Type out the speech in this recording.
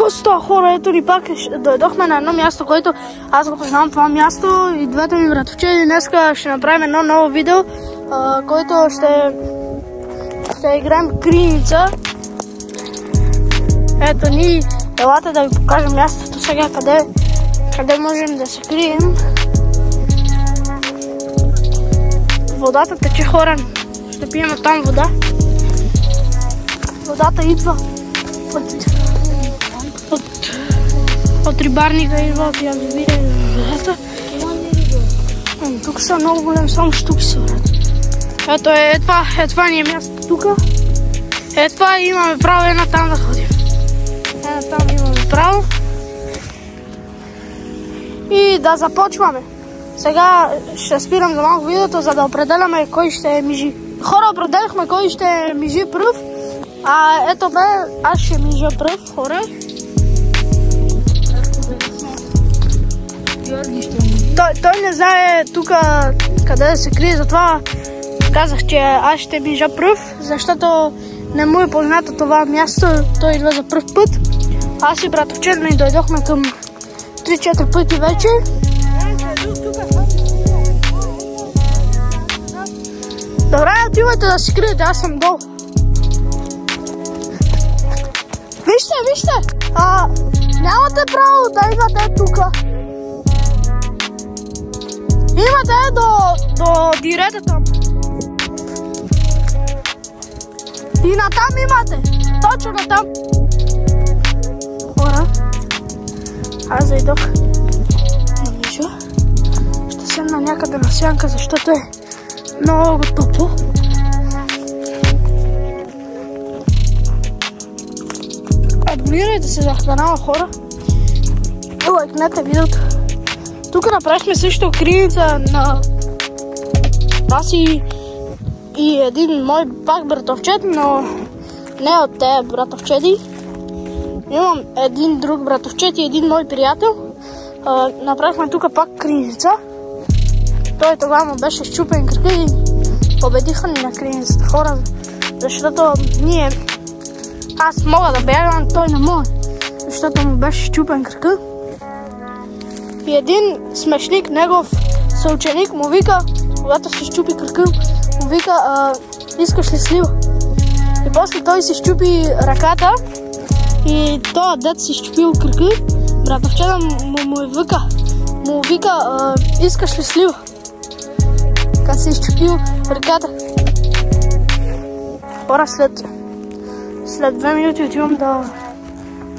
Доста хора, ето ни пак дойдохме на едно място, което аз го познавам това място и двете ми братовчеди днеска ще направим едно ново видео, който ще играем криеница. Ето ни, елате да ви покажем мястото сега, къде можем да се крием. Водата тече, хора, ще пием там вода. Водата идва от рибарника, идва от язовира и водата. Тук са много големи, само штуки са, брат. Ето това ни е място тук. Това имаме право една там да ходим. Една там имаме право. И да започваме. Сега ще спирам за малко видеото, за да определяме кой ще мижи. Хора, определяхме кой ще мижи пръв. Ето бе, аз ще мижа пръв, хора. Той не знае тук къде да се крие, затова казах, че аз ще мижа пръв, защото не му е познато това място, той идва за пръв път. Аз и братовчет ми дойдохме към 3-4 пъти вече. Добре, отивайте да си криете, аз съм долу. Вижте, нямате право да идвате тука. Имате до дирета там. И натам имате. Точно натам. Хора, аз зайдох на мижа. Ще седна някъде на сянка, защото е много топло. Абонирайте се за канала, хора. И лайкнете видеото. Тук направихме също криеница на аз и един мой пак братовчет, но не от тези братовчеди. Имам един друг братовчет и един мой приятел. Направихме тук пак криеница. Той тогава му беше счупен кръка и победиха ни на криеницата, хора. Защото аз мога да бягам, той не може. Защото му беше счупен кръка. И един смешник, негов съученик, му вика, когато се счупи кръка, му вика, искаш ли слива? И после той си счупи ръката и този дет си счупил кръка, братовчета му вика, искаш ли слива? Като си счупил ръката. Хора, след 2 минути отивам да